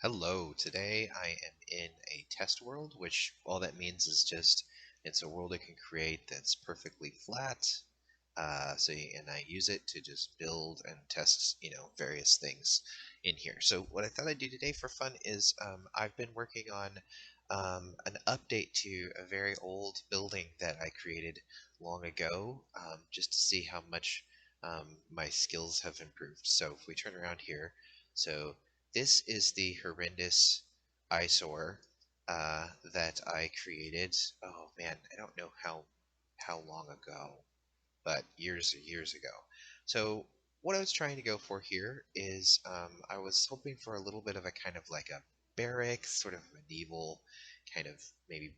Hello, today I am in a test world, which all that means is just it's a world I can create that's perfectly flat. And I use it to just build and test, various things in here. So what I thought I'd do today for fun is I've been working on an update to a very old building that I created long ago, just to see how much my skills have improved. So if we turn around here, so this is the horrendous eyesore that I created. Oh man, I don't know how long ago, but years and years ago. So what I was trying to go for here is I was hoping for a little bit of a kind of like a barracks, sort of medieval kind of maybe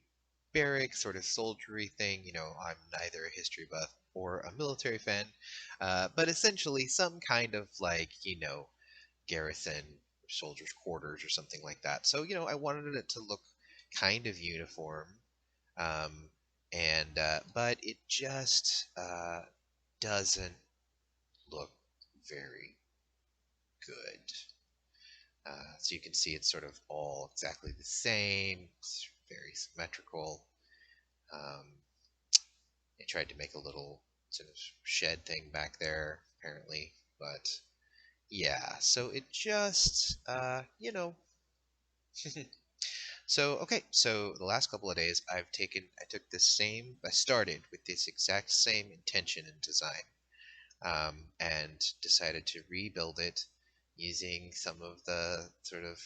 barracks sort of soldiery thing. I'm neither a history buff or a military fan, but essentially some kind of like, garrison soldiers' quarters or something like that. So, I wanted it to look kind of uniform, um, and but it just doesn't look very good. So you can see it's sort of all exactly the same. It's very symmetrical. Um, they tried to make a little sort of shed thing back there, apparently, but yeah. So it just, So the last couple of days I started with this exact same intention and design, and decided to rebuild it using some of the sort of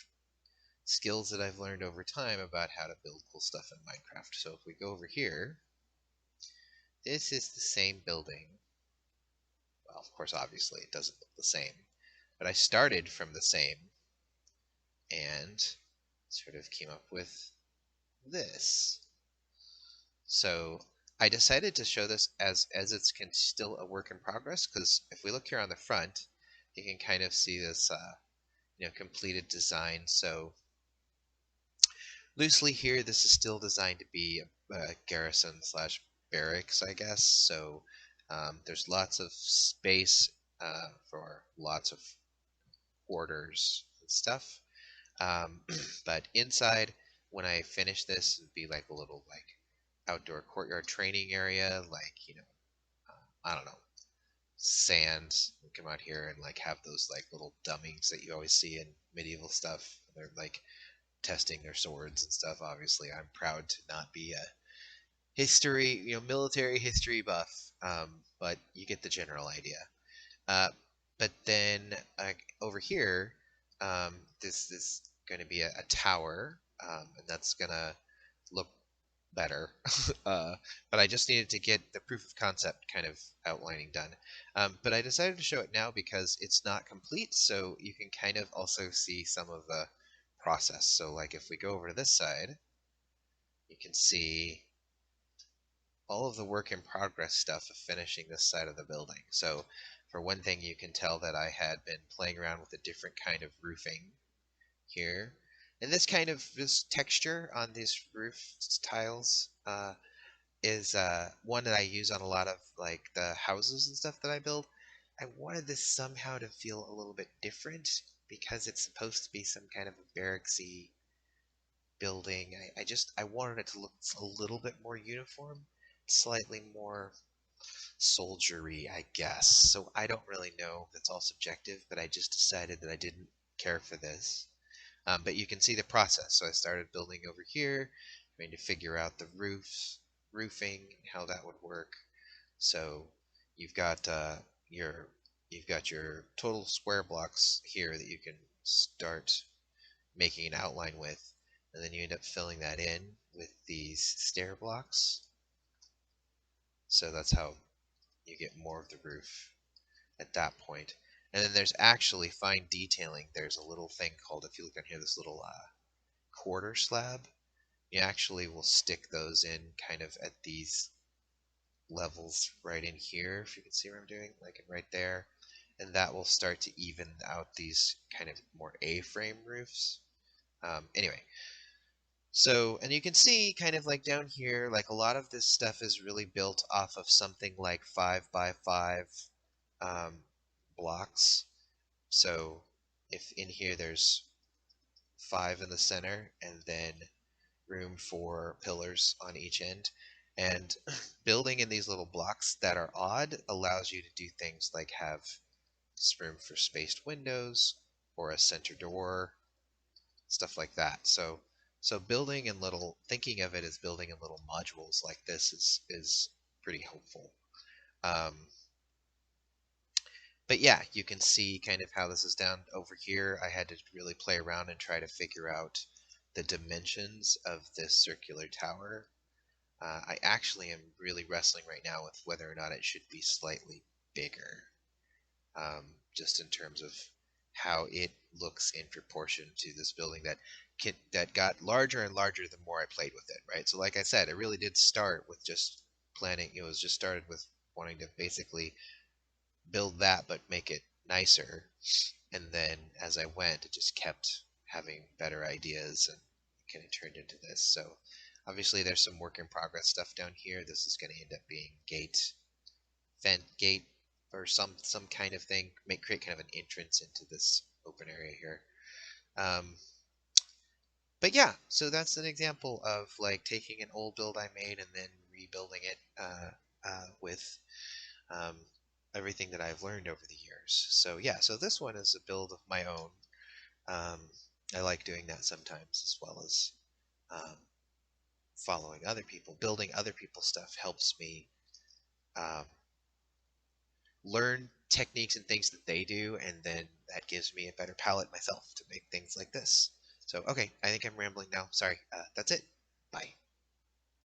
skills that I've learned over time about how to build cool stuff in Minecraft. So if we go over here, this is the same building. Well, of course, obviously it doesn't look the same, but I started from the same and sort of came up with this. So I decided to show this as it's still a work in progress, because if we look here on the front, you can kind of see this completed design. So loosely here, this is still designed to be a garrison slash barracks, I guess. So there's lots of space for lots of quarters and stuff. But inside, when I finish this, it'd be like a little like outdoor courtyard training area, like I don't know, sand. We come out here and like have those like little dummies that you always see in medieval stuff. They're like testing their swords and stuff. Obviously, I'm proud to not be a military history buff, but you get the general idea. Uh, but then over here, this is going to be a tower, and that's going to look better. uh, but I just needed to get the proof of concept kind of outlining done. But I decided to show it now because it's not complete, so you can kind of also see some of the process. So like if we go over to this side, you can see all of the work in progress stuff of finishing this side of the building. So for one thing, you can tell that I had been playing around with a different kind of roofing here. And this texture on these roof tiles is one that I use on a lot of like the houses and stuff that I build. I wanted this somehow to feel a little bit different because it's supposed to be some kind of a barracksy building. I wanted it to look a little bit more uniform, slightly more soldiery, I guess. So I don't really know. That's all subjective, but I just decided that I didn't care for this. But you can see the process. So I started building over here, trying to figure out the roofing, how that would work. So you've got your you've got your total square blocks here that you can start making an outline with, and then you end up filling that in with these stair blocks. So that's how you get more of the roof at that point. And then there's actually fine detailing. There's a little thing called, if you look on here, this little quarter slab. You actually will stick those in kind of at these levels right in here, if you can see what I'm doing, like right there. And that will start to even out these kind of more A-frame roofs. Anyway, so, and you can see kind of like down here, like a lot of this stuff is really built off of something like 5 by 5 um, blocks. So if in here there's 5 in the center, and then room for pillars on each end. And building in these little blocks that are odd allows you to do things like have room for spaced windows or a center door, stuff like that. So building in little thinking of it as building in little modules like this is pretty helpful. Um, but yeah, you can see kind of how this is down over here. I had to really play around and try to figure out the dimensions of this circular tower. I actually am really wrestling right now with whether or not it should be slightly bigger, just in terms of how it looks in proportion to this building that got larger and larger the more I played with it. Right. So, like I said, it really did start with just planning. It was just started with wanting to basically build that, but make it nicer. And then as I went, it just kept having better ideas and it kind of turned into this. So obviously there's some work in progress stuff down here. This is going to end up being vent gate or some kind of thing. Create kind of an entrance into this open area here. Um, but yeah, so that's an example of like taking an old build I made and then rebuilding it with um, everything that I've learned over the years. So yeah, so this one is a build of my own. Um, I like doing that sometimes, as well as um, following other people. Building other people's stuff helps me um, learn techniques and things that they do, and then that gives me a better palette myself to make things like this. So, okay, I think I'm rambling now. Sorry. That's it. Bye.